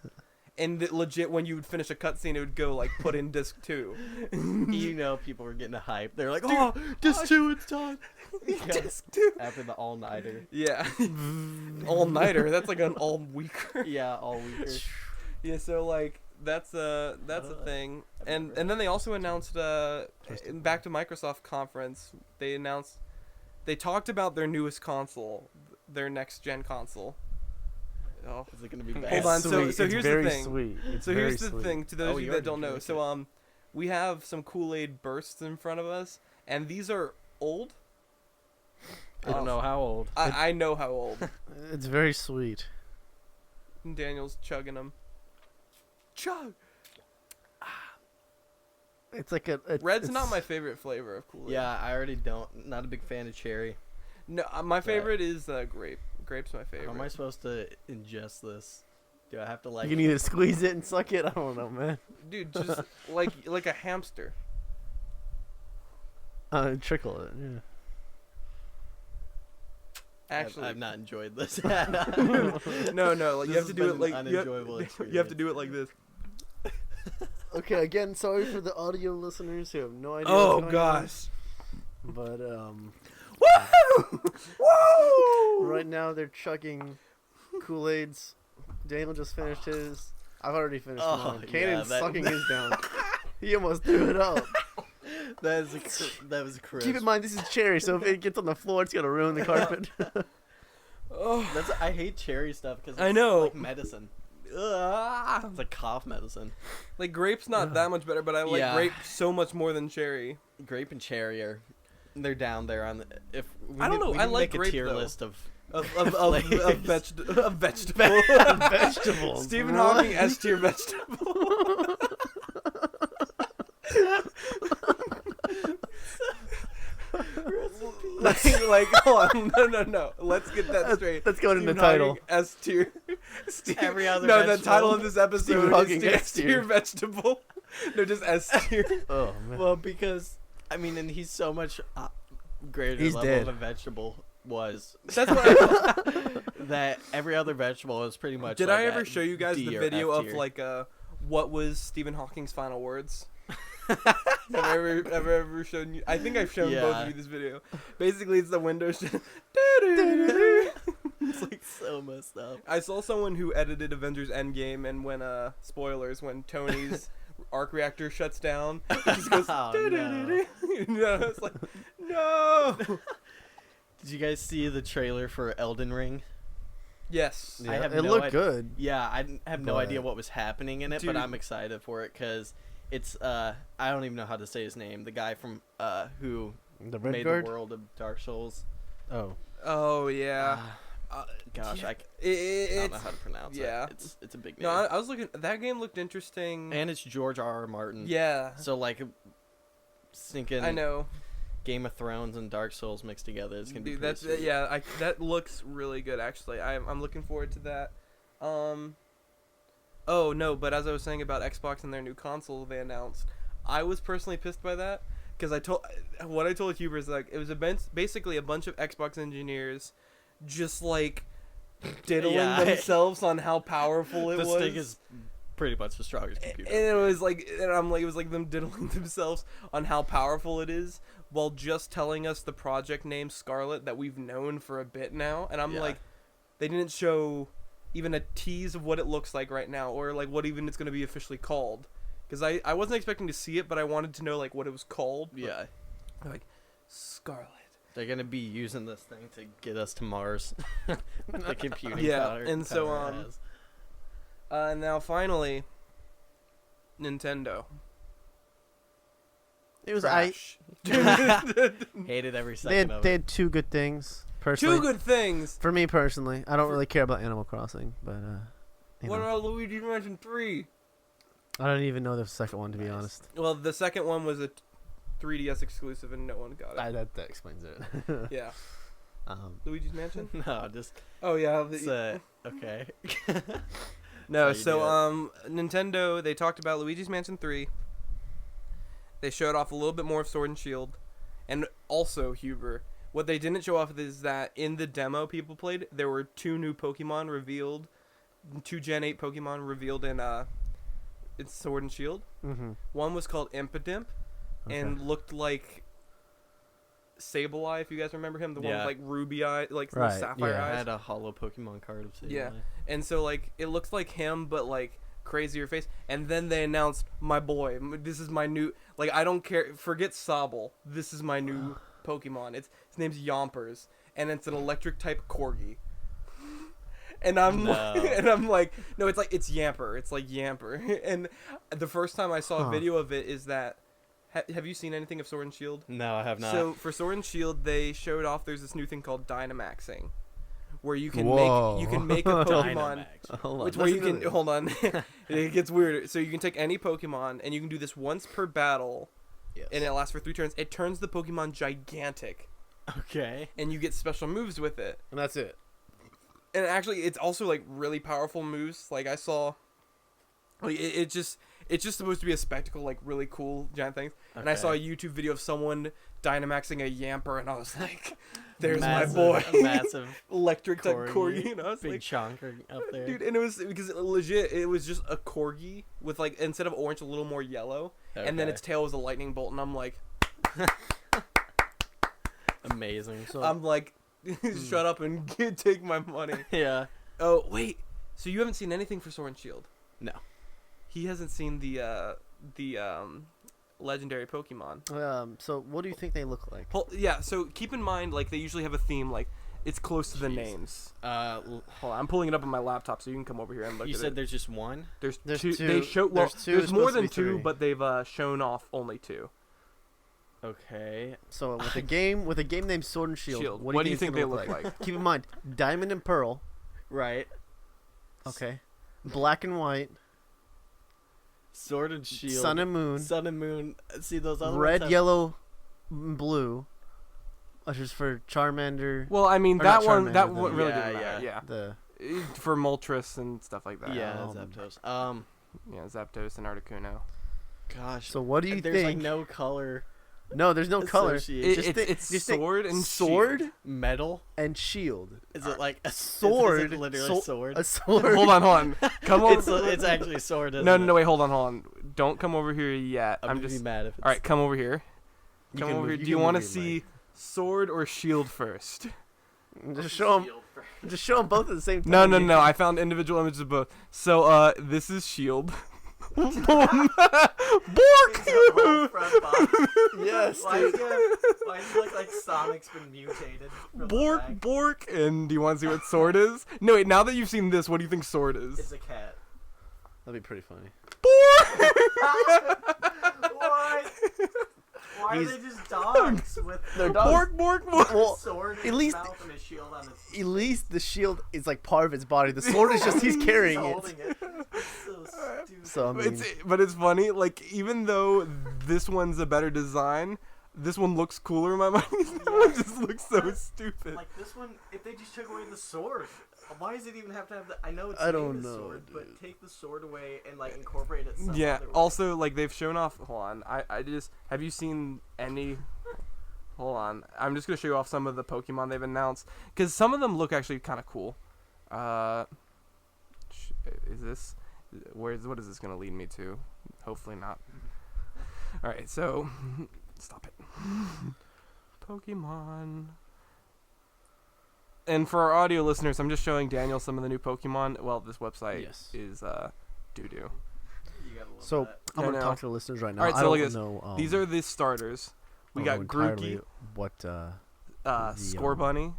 And legit, when you would finish a cutscene, it would go like put in disc 2. You know, people were getting hype. They're like, Dude, "Oh, disc 2, it's done." Disc 2. After the all-nighter. Yeah. All nighter. That's like an all weeker. Yeah, all weeker. Yeah. So like that's a thing. And then they also announced back to Microsoft conference. They talked about their newest console, their next gen console. Oh. Is it gonna be bad? Hold on, so Sweet. It's here's the very thing. Sweet. It's So very here's the sweet. thing to those Oh, of you you that already don't know. drank So we have some Kool-Aid bursts in front of us, and these are old. I don't know how old. I know how old. It's very sweet. Daniel's chugging them. Chug. It's like a Red's it's, not my favorite flavor of Kool-Aid. Yeah, I already don't. Not a big fan of cherry. No, my favorite is grape. Grape's my How favorite. am I supposed to ingest this? Do I have to like? You can either squeeze it and suck it. I don't know, man. Dude, just like a hamster. Trickle it. Yeah. Actually, I've not enjoyed this. no. Like, you This have to has do it been like an you have, unenjoyable you have to do it like this. Okay, again, sorry for the audio listeners who have no idea. Oh what's going on, gosh. but Woo! Woo! right now they're chugging Kool-Aids. Daniel just finished his. I've already finished Oh, mine. yeah, Kanan's that- sucking his down. He almost threw it up. that was a crisp. Keep in mind, this is cherry, so if it gets on the floor, it's gonna ruin the carpet. Oh. I hate cherry stuff because I know. like medicine. It's like cough medicine. Like grape's not that much better, but I like Yeah. grape so much more than cherry. Grape and cherry they're down there on the. If we I don't know, we I need to like make grape, a tier though. list of Of flavors. vegetable. Vegetables. Stephen What? Hawking S tier vegetable. like, hold on, no. Let's get that straight. Let's go into the Stephen title. Hawking, S tier. Every other No, the vegetable. title of this episode Stephen is Hawking, Stephen S S tier. tier vegetable. No, just S tier. Oh man. Well, because I mean, and he's so much greater He's level dead. of a vegetable was That's what I that every other vegetable is pretty much. Did like I ever at show you guys D the or video F of tier. like what was Stephen Hawking's final words? Have I ever shown you? I think I've shown both of you this video. Basically, it's the Windows. It's like so messed up. I saw someone who edited Avengers Endgame, and when spoilers, when Tony's arc reactor shuts down, it just goes. Oh, No, it's like no. Did you guys see the trailer for Elden Ring? Yes. I have it no looked idea. good. Yeah, I have no But- idea what was happening in it, Dude. but I'm excited for it because it's I don't even know how to say his name. The guy from who The made Redguard? the world of Dark Souls. Oh. Oh yeah. Gosh, yeah. I don't know how to pronounce yeah. it. It's a big name. No, I was looking. That game looked interesting. And it's George R.R. Martin. Yeah. So like, thinking I know. Game of Thrones and Dark Souls mixed together is gonna be Dude, pretty that's sweet. yeah. That looks really good. Actually, I'm looking forward to that. Oh no, but as I was saying about Xbox and their new console they announced, I was personally pissed by that because I told Huber is like it was basically a bunch of Xbox engineers just like diddling themselves on how powerful it The was. stick is pretty much the strongest computer. And it was like, and I'm like, it was like them diddling themselves on how powerful it is, while just telling us the project name Scarlet that we've known for a bit now. And I'm like, they didn't show even a tease of what it looks like right now, or like what even it's going to be officially called. Because I wasn't expecting to see it, but I wanted to know like what it was called. Yeah. Like Scarlet. They're gonna be using this thing to get us to Mars. The computing Yeah, power, and so, power it has. Now finally, Nintendo. It was Trash. Hated every they second had, of they it. had two good things. Personally, Two good things. for me personally. I don't really care about Animal Crossing, but you What know. about Luigi's Mansion 3? I don't even know the second one to be Nice. honest. Well, the second one was a 3DS exclusive, and no one got it. That explains it. Yeah. Luigi's Mansion? No, just Oh yeah. it's, okay. No, That's how you so Nintendo, they talked about Luigi's Mansion 3. They showed off a little bit more of Sword and Shield, and also Huber. What they didn't show off is that in the demo people played, there were 2 new Pokemon revealed, 2 Gen 8 Pokemon revealed in Sword and Shield. Mm-hmm. One was called Impidimp, and looked like Sableye, if you guys remember him, the one with like ruby eye, like Right, sapphire yeah. I eyes. had a hollow Pokemon card of Sableye. Yeah. And so like it looks like him, but like crazier face. And then they announced my boy. This is my new. Like I don't care. Forget Sobble. This is my new Pokemon. His name's Yompers, and it's an electric type corgi. And I'm like, no, it's Yamper. It's like Yamper. And the first time I saw a video of it is that. Have you seen anything of Sword and Shield? No, I have not. So for Sword and Shield, they showed off. There's this new thing called Dynamaxing, where you can make a Pokemon. Dynamax. Which where you can hold on, it gets weirder. So you can take any Pokemon and you can do this once per battle, Yes. and it lasts for 3 turns. It turns the Pokemon gigantic, Okay. and you get special moves with it. And that's it. And actually, it's also like really powerful moves. Like I saw, like it's just supposed to be a spectacle, like really cool giant things. And I saw a YouTube video of someone Dynamaxing a Yamper, and I was like, "There's my boy, A massive electric type corgi, corgi." And I was big like, chonker up there. dude, and it was because it was just a corgi with like instead of orange, a little more yellow, and then Okay. its tail was a lightning bolt, and I'm like, Amazing. So I'm like, shut up and take my money. yeah. Oh wait, so you haven't seen anything for Sword and Shield? No. He hasn't seen the legendary Pokemon. So what do you think they look like? Yeah, so keep in mind, like they usually have a theme, like it's close to the Jeez. names. L- Hold on, I'm pulling it up on my laptop, so you can come over here and look. you at said it. there's just one. There's 2. They show well. There's 2, There's it's more supposed to than be 2, 3. but they've shown off only 2. Okay. So with a game named Sword and Shield, What do you it's think gonna they look like? Keep in mind, Diamond and Pearl. Right. Okay. Black and White. Sword and Shield. Sun and Moon. Sun and Moon. See those other Red, ones have- Yellow, Blue. Which is for Charmander. Well, I mean Or that not one. Charmander, That the- one really Yeah, didn't matter. Yeah. The For Moltres and stuff like that. Yeah, Um, Zapdos. Yeah, Zapdos and Articuno. Gosh. So what do you there's think? like no color No, there's no color. Association. Just think- It's just think sword and sword shield. Metal? and shield. Is it like a Sword. Is it literally sword? A sword. Hold on. Come over. It's actually a sword. Isn't No, it? wait, hold on. Don't come over here yet. I'm just. be mad if it's All right, come over here. You Come can over move- here. you Do you can want to move your see sword or shield first? Just show them. Just show them both at the same time. No. I found individual images of both. So, this is shield. Bork! Yes, Why dude. does it look like Sonic's been mutated? Bork! And do you want to see what sword is? No, wait, now that you've seen this, what do you think sword is? It's a cat. That'd be pretty funny. Bork! Why? Why are He's- they just dogs with They're dogs. Bork! Well, a sword in at his least- mouth and a shield on his At least the shield is like part of its body. The sword is just he's carrying holding it. it. It's so stupid. So I mean, But it's funny, like, even though this one's a better design, this one looks cooler in my mind. That one just looks so stupid. Like this one, if they just took away the sword, why does it even have to have the? I know it's I don't named a know, sword, dude. but take the sword away and like incorporate it. Some Yeah, other way. also, like, they've shown off. Hold on. I just. Have you seen any. Hold on. I'm just going to show you off some of the Pokemon they've announced. Because some of them look actually kind of cool. Is this. What is this going to lead me to? Hopefully not. Alright, so. Stop it. Pokemon. And for our audio listeners, I'm just showing Daniel some of the new Pokemon. Well, this website Yes. is doo-doo. You gotta love so that. I'm I gonna know. talk to the listeners right now. Alright, I so don't look at this. know. These are the starters. We I got don't know entirely Grookey, what the, Score Bunny, and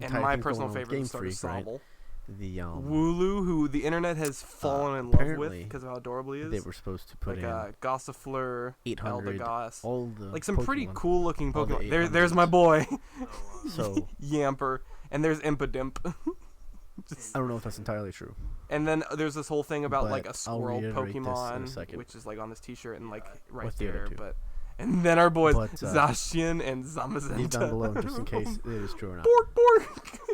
entire my thing's personal going on with favorite Game starter, Freak, right? Sobble. Wooloo, Wooloo, who the internet has fallen in love with apparently because of how adorable he is. they were supposed to put like in Gossifleur, 800 Eldegoss. all the Like some pretty Pokemon. cool looking All the Pokemon. There's my 800s. boy, So Yamper, and there's Impidimp. I don't know if that's entirely true. And then there's this whole thing about like a But I'll squirrel reiterate this in a Pokemon, second. which is like on this T-shirt and like right With the other there. two. But and then our boys But, Zacian and Zamazenta. Leave down below just in case it is true or not. Bork.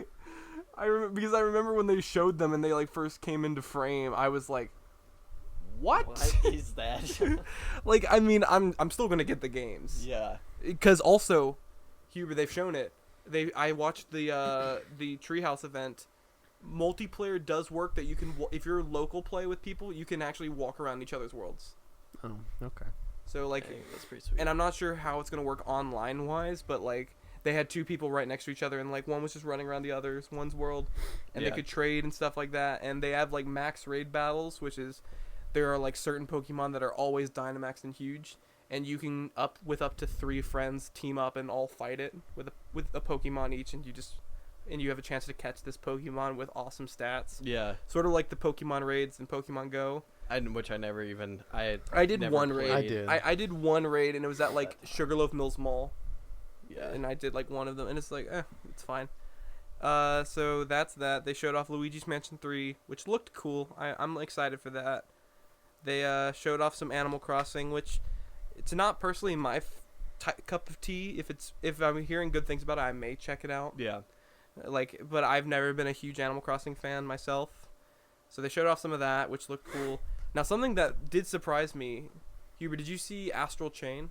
Because I remember when they showed them and they like first came into frame, I was like, "What?" What is that? Like, I mean, I'm still gonna get the games. Yeah. Because also, Huber, they've shown it. I watched the Treehouse event. Multiplayer does work that you can if you're local play with people, you can actually walk around each other's worlds. Oh, okay. So like, Dang, that's pretty sweet. and I'm not sure how it's gonna work online wise, but like they had two people right next to each other, and like one was just running around the other's one's world, and Yeah. they could trade and stuff like that. And they have like max raid battles, which is there are like certain Pokemon that are always Dynamax and huge, and you can up to 3 friends team up and all fight it with a Pokemon each, and you have a chance to catch this Pokemon with awesome stats. Yeah. Sort of like the Pokemon raids in Pokemon Go. Which I never even. I did never one raid. I played. did. I did one raid, and it was at like Sugarloaf Mills Mall. Yeah. And I did like one of them, and it's like, it's fine. So that's that. They showed off Luigi's Mansion 3, which looked cool. I'm excited for that. They showed off some Animal Crossing, which it's not personally my cup of tea. If I'm hearing good things about it, I may check it out. Yeah. But I've never been a huge Animal Crossing fan myself. So they showed off some of that, which looked cool. Now something that did surprise me, Huber, did you see Astral Chain?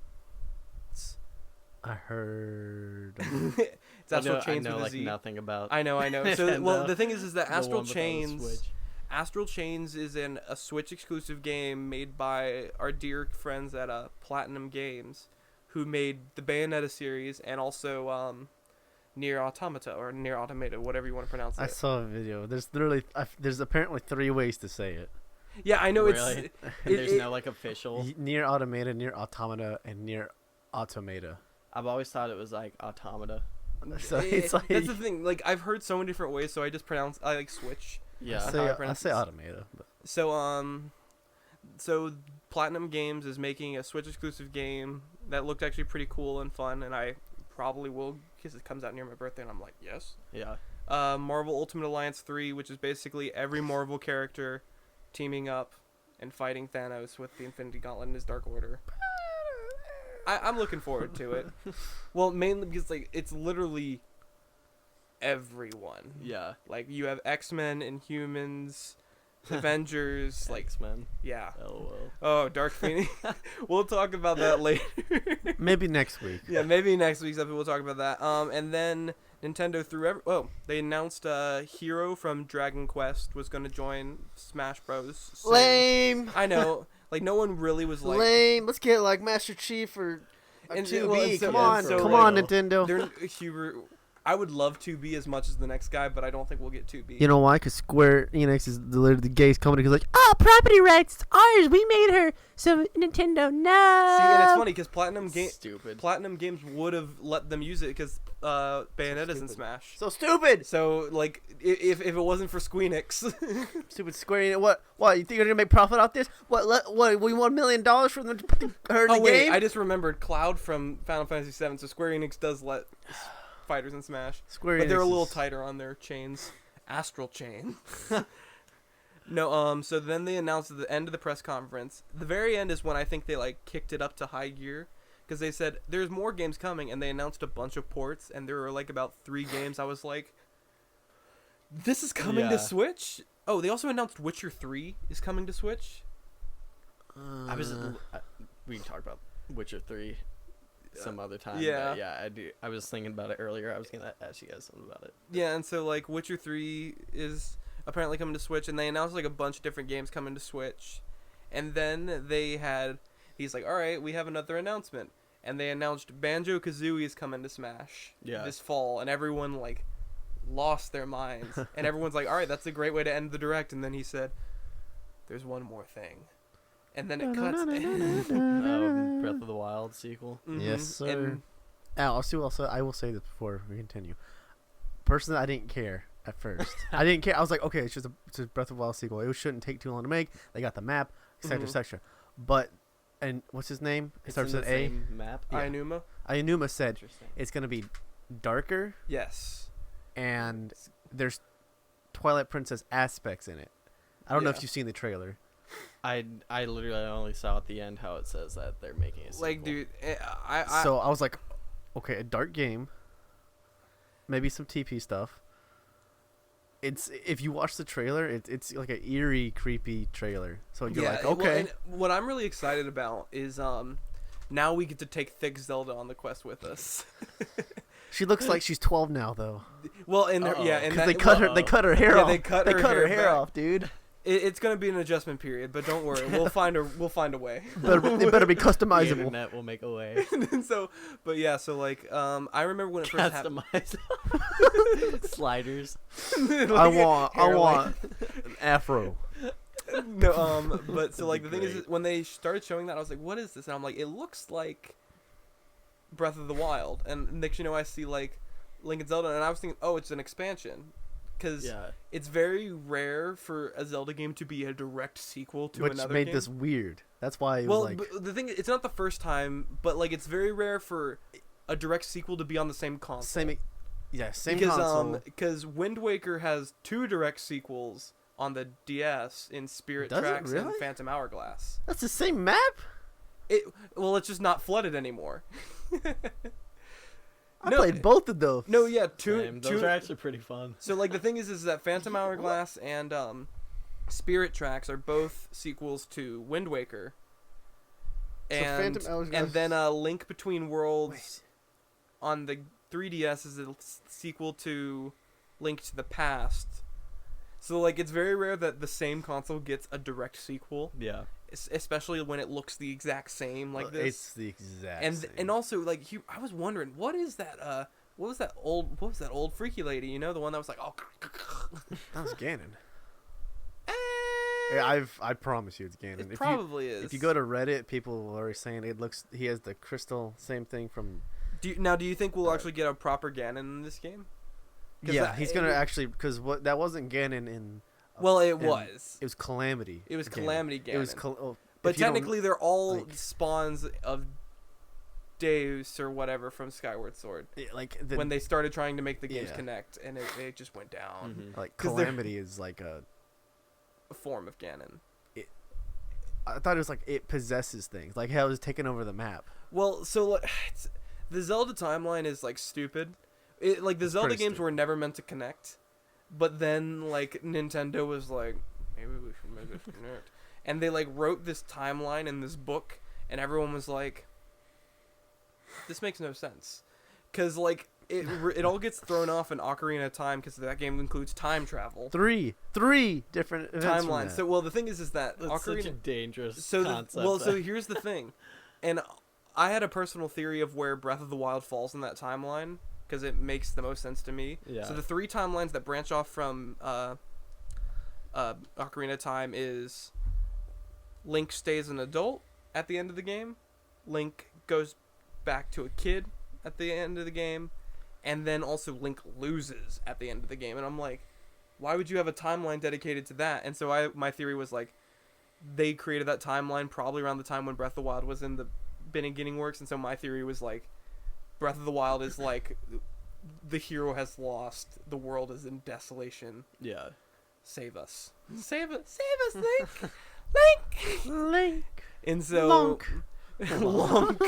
I heard. It's Astral I Chains know with a like Z. nothing about. I know. So And, well, the thing is that the Astral one without a Chains. Switch. Astral Chains is a Switch exclusive game made by our dear friends at Platinum Games, who made the Bayonetta series and also Nier Automata or Nier Automata, whatever you want to pronounce I it. saw a video. There's literally there's apparently 3 ways to say it. Yeah, I know Really? There's it- no like official. Near Automata, near Automata, and near Automata. I've always thought it was like automata. So it's like that's the thing. Like I've heard so many different ways, so I like switch. Yeah. how I I pronounce say this. Automata. But So Platinum Games is making a Switch exclusive game that looked actually pretty cool and fun, and I probably will because it comes out near my birthday, and I'm like, yes. Yeah. Marvel Ultimate Alliance 3, which is basically every Marvel character teaming up and fighting Thanos with the Infinity Gauntlet and his Dark Order. I'm looking forward to it. Well, mainly because like it's literally everyone. Yeah. Like you have X-Men, Inhumans, Avengers, like X-Men. yeah. LOL. Oh, Dark Phoenix. We'll talk about that later. Maybe next week. Yeah, maybe next week's episode we'll talk about that. And then Nintendo they announced Hero from Dragon Quest was going to join Smash Bros. soon. Lame. I know, like no one really was like Lame. Let's get like Master Chief or a And- 2B. well, and so- come yeah, on, so, come like, on, Nintendo. Hubert. I would love 2B as much as the next guy, but I don't think we'll get 2B. You know why? Because Square Enix is literally the gayest company. Because like, oh, property rights, it's ours. We made her. So Nintendo, no. See, and it's funny because Stupid. Platinum Games would have let them use it because Bayonetta's in Smash. So stupid. So like, if it wasn't for Squeenix, Stupid Square Enix. What? You think you're gonna make profit off this? What? We want $1 million for them to put her in the game? I just remembered Cloud from Final Fantasy VII. So Square Enix does let fighters in Smash, Square but Enix they're a little is- tighter on their chains. Astral Chain. No, so then they announced at the end of the press conference. The very end is when I think they like kicked it up to high gear because they said there's more games coming, and they announced a bunch of ports, and there were like about 3 games. I was like, this is coming Yeah. to Switch. Oh, they also announced Witcher 3 is coming to Switch. We can talk about Witcher 3 some other time. yeah. But yeah, I do. I was thinking about it earlier. I was gonna ask you guys something about it. Yeah, and so like Witcher 3 is apparently coming to Switch, and they announced like a bunch of different games coming to Switch. And then he's like, all right, we have another announcement. And they announced Banjo-Kazooie is coming to Smash this fall, and everyone like lost their minds. And everyone's like, all right, that's a great way to end the direct. And then he said, there's one more thing. And then it cuts. Breath of the Wild sequel. Mhm. Yes, sir. And I will say this before we continue. Personally, I didn't care at first. I didn't care. I was like, okay, it's just a Breath of the Wild sequel. It shouldn't take too long to make. They got the map, etc., Mhm. etc. But, and what's his name? It It's starts in with the A. same map. Yeah. Ainuma? Ayanuma said Interesting. it's gonna be darker Yes. and there's Twilight Princess aspects in it. I don't know if Yeah. you've seen the trailer. I literally only saw at the end how it says that they're making a sequel. Like, dude, I So I was like, okay, a dark game, maybe some TP stuff. It's if you watch the trailer, it's like an eerie, creepy trailer. So you're like, well, okay, and what I'm really excited about is now we get to take Thick Zelda on the quest with us. she looks like she's 12 now though, Well, in Uh-oh. yeah, in because that, they cut her hair yeah, off. they cut her hair back. off, dude. It's gonna be an adjustment period, but don't worry, we'll find a way. It better be the customizable. internet will make a way. So, but yeah, so like I remember when it first happened. Customize sliders. I want an afro. No, but so like the That'd thing be is, when they started showing that, I was like, "What is this?" And I'm like, "It looks like Breath of the Wild." And next, I see like Link and Zelda, and I was thinking, "Oh, it's an expansion," because Yeah. it's very rare for a Zelda game to be a direct sequel to Which another made game. this weird. That's why it Well, was like, but the thing, it's not the first time, but like it's very rare for a direct sequel to be on the same console. same because console. because Wind Waker has 2 direct sequels on the DS in Spirit Does it Tracks and really? Phantom Hourglass. That's the same map. It's just not flooded anymore. I played both of those. No, yeah, Same. Those two. are actually pretty fun. So like the thing is that Phantom Hourglass and Spirit Tracks are both sequels to Wind Waker. So And Phantom Hourglass- and then Link Between Worlds on the 3DS is a sequel to Link to the Past. So like it's very rare that the same console gets a direct sequel, Yeah. especially when it looks the exact same like this. It's the exact same. And also like I was wondering what was that old freaky lady, the one that was like, oh, that was Ganon. eh, Yeah, I promise you it's Ganon. it If probably is. If you go to Reddit, people are already saying he has the crystal, same thing from. do you think we'll actually get a proper Ganon in this game? 'Cause Yeah, that- he's gonna actually because that wasn't Ganon in. Well, it in- was. It was Calamity. It was Ganon. Calamity Ganon. It was. But But technically, they're all like- spawns of Deus or whatever from Skyward Sword. like When they started trying to make the games Yeah. connect, and it just went down. Mhm. like 'cause they're- Calamity is like a. A form of Ganon. I thought it was like it possesses things, like how it was taking over the map. Well, so like, the Zelda timeline is like stupid. The Zelda pretty games stupid. were never meant to connect, but then like Nintendo was like, maybe we should make it connect. And they like wrote this timeline in this book, and everyone was like, "This makes no sense," because like it all gets thrown off in Ocarina of Time because that game includes time travel. Three different events from Timelines. that. So well, the thing is that That's Ocarina. such a dangerous So concept. so here's the thing, and I had a personal theory of where Breath of the Wild falls in that timeline because it makes the most sense to me. Yeah. So the 3 timelines that branch off from Ocarina of Time is Link stays an adult at the end of the game, Link goes back to a kid at the end of the game, and then also Link loses at the end of the game. And I'm like, why would you have a timeline dedicated to that? And so my theory was like, they created that timeline probably around the time when Breath of the Wild was in the beginning works, and so my theory was like, Breath of the Wild is like, the hero has lost, the world is in desolation. Yeah. Save us, Link, Link. And so Lonk. Lonk.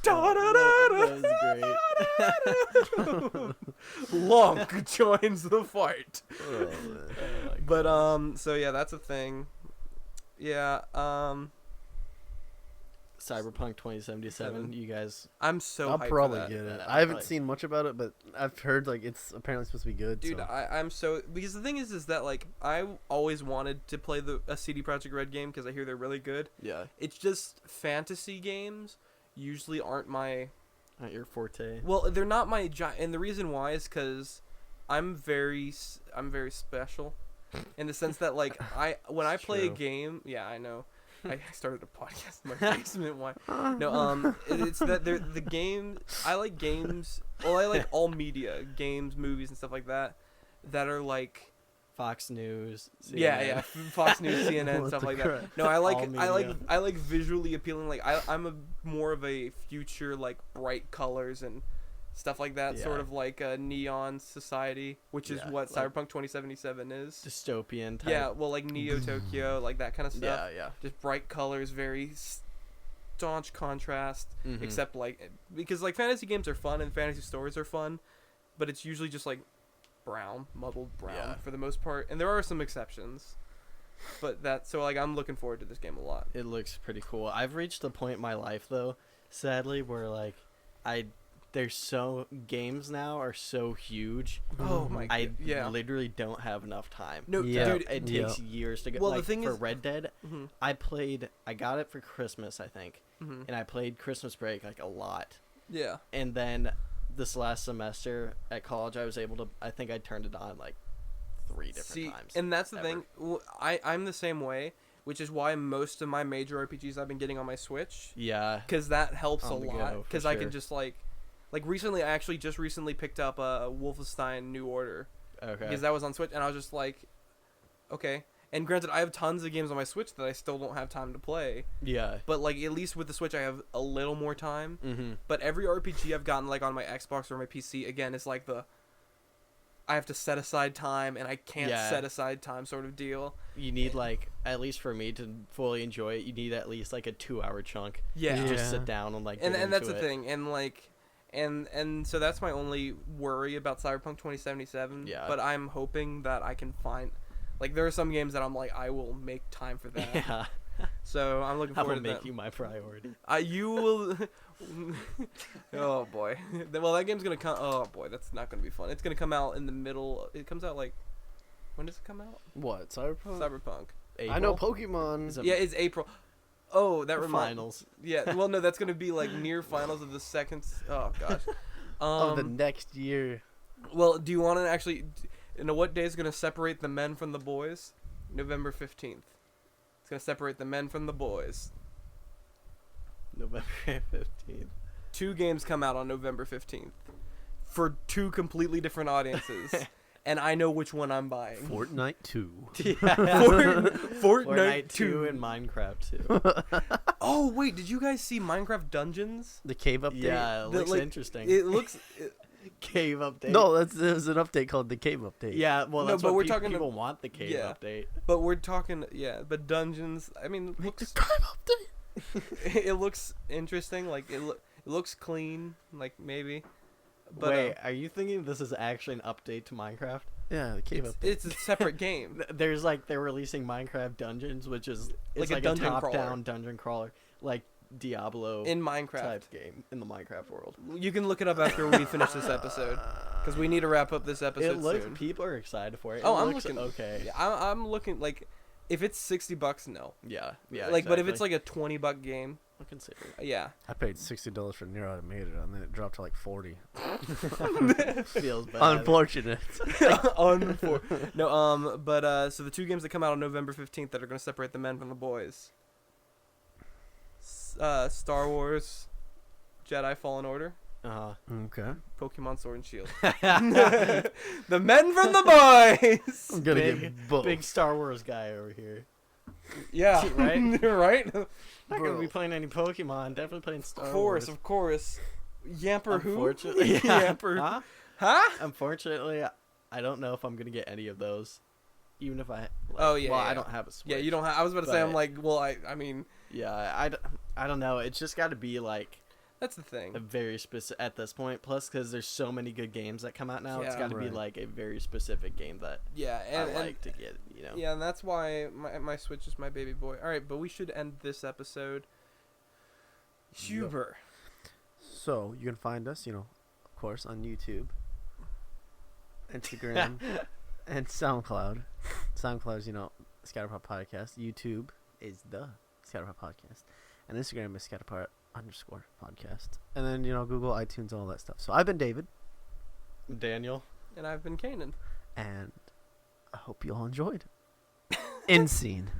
That was great. Lonk joins the fight. Oh, man. But so yeah, that's a thing. Yeah, Cyberpunk 2077. You guys, I'm so I'll hyped probably for that. get it. Yeah, I haven't probably. seen much about it, but I've heard like it's apparently supposed to be good. Dude, so. I'm so, because the thing is that like I always wanted to play a CD Projekt Red game because I hear they're really good. yeah, It's just fantasy games usually aren't my, not your forte. well, they're not my and the reason why is because I'm very special in the sense that like when I play a True. game, yeah, I know. I started a podcast in my basement. Why? No, it's that they're the game. I like games. Well, I like all media, games, movies, and stuff like that. That are like, Fox News. yeah, Fox News, CNN, What stuff the like crap? that. No, I like All media. visually appealing. Like I'm a more of a future, like bright colors and stuff like that. Yeah. Sort of like a neon society, which is Yeah, what like Cyberpunk 2077 is. Dystopian type. Yeah, well, like Neo Tokyo, like that kind of stuff. Yeah. Just bright colors, very staunch contrast. Mhm. Except like, because like fantasy games are fun and fantasy stories are fun, but it's usually just like brown, muddled brown Yeah. for the most part, and there are some exceptions. But so like I'm looking forward to this game a lot. It looks pretty cool. I've reached a point in my life though, sadly, where like games now are so huge. Oh my I god! Yeah. literally don't have enough time. No, Yeah. dude. It takes years to get. Well, Like, the thing for is- Red Dead, Mhm, I got it for Christmas, I think, mhm. and I played Christmas Break like a lot. Yeah. And then this last semester at college, I was able to. I think I turned it on like 3 different See, times. and that's the ever. thing. I'm the same way, which is why most of my major RPGs I've been getting on my Switch. Yeah. Because that helps a On the go, lot. for Because I sure. can just like recently, I actually just recently picked up Wolfenstein New Order Okay. because that was on Switch, and I was just like, okay. And granted, I have tons of games on my Switch that I still don't have time to play. Yeah. But like at least with the Switch, I have a little more time. Mm-hmm. But every RPG I've gotten like on my Xbox or my PC, again, is like I have to set aside time, and I can't Yeah. set aside time sort of deal. You need like, at least for me to fully enjoy it, you need at least like a 2-hour chunk. Yeah. To just Yeah. sit down and like. And get that's into the it. thing, and like, and so that's my only worry about Cyberpunk 2077. Yeah. But I'm hoping that I can find, like, there are some games that I'm like, I will make time for that. Yeah. So I'm looking I forward will to make that. you my priority. You will. Oh boy. Well, that game's gonna come. Oh boy, that's not gonna be fun. It's gonna come out in the middle. It comes out like, when does it come out? What? Cyberpunk? Cyberpunk. I know April? Pokemon. Is it Yeah, it's April. Oh, that the reminds. finals. Yeah. Well, no, that's gonna be like near finals of the second. Oh gosh. Of the next year. Well, do you want to actually? You know what day is gonna separate the men from the boys? November 15th. It's gonna separate the men from the boys. November 15th. 2 games come out on November 15th for 2 completely different audiences, and I know which one I'm buying. Fortnite 2. Fortnite 2 2 and Minecraft 2. Oh wait, did you guys see Minecraft Dungeons? The cave update? Yeah, it The, looks like, interesting. It looks. Cave update. No, there's an update called the cave update. Yeah, well, No, that's but what we're talking people want, the cave yeah. update. But we're talking, yeah. But Dungeons, I mean, Make the looks, cave update. it looks interesting. Like it looks clean. Like maybe. But Wait, are you thinking this is actually an update to Minecraft? Yeah, the cave update. It's a separate game. There's like they're releasing Minecraft Dungeons, which is it's Like a like dungeon top-down crawler. dungeon crawler, like Diablo In Minecraft. type game in the Minecraft world. You can look it up after we finish this episode, because we need to wrap up this episode It looks soon. people are excited for it. Oh, It I'm looks looking. okay. Yeah, I'm looking like, if it's $60, no. Yeah, Like, but if it's exactly. like a $20 game, I'll consider yeah. I paid $60 for Near Automated, and then it dropped to like 40. it. Feels bad. Unfortunate. So the two games that come out on November 15th that are going to separate the men from the boys. Star Wars, Jedi Fallen Order, Uh-huh. Okay. Pokemon Sword and Shield. The men from the boys. I'm gonna Big- get both. Big Star Wars guy over here. Yeah, Right? right. Not Bro. gonna be playing any Pokemon. Definitely playing Star Wars. Of course. Yamper who? Unfortunately, yeah. Yamper. Huh? Huh? Unfortunately, I don't know if I'm gonna get any of those. Even if I. Like, Oh, yeah, Well, yeah. I don't have a Switch. Yeah, you don't have. I was about to say. I'm But- like, well, I mean, Yeah, I don't know. It's just got to be like that's the thing. a very specific at this point. Plus, because there's so many good games that come out now, it's Yeah. got to be Right. like a very specific game that Yeah, and, I like to get. You know. yeah, and that's why my Switch is my baby boy. All right, but we should end this episode. Huber. So you can find us, of course, on YouTube, Instagram, and SoundCloud. SoundCloud is, Scatterpot Podcast. YouTube is the Scatterpot Podcast, and Instagram is Scatterpot_podcast. And then Google, iTunes, all that stuff. So I've been David, Daniel. And I've been Kanan. and I hope you all enjoyed. End scene.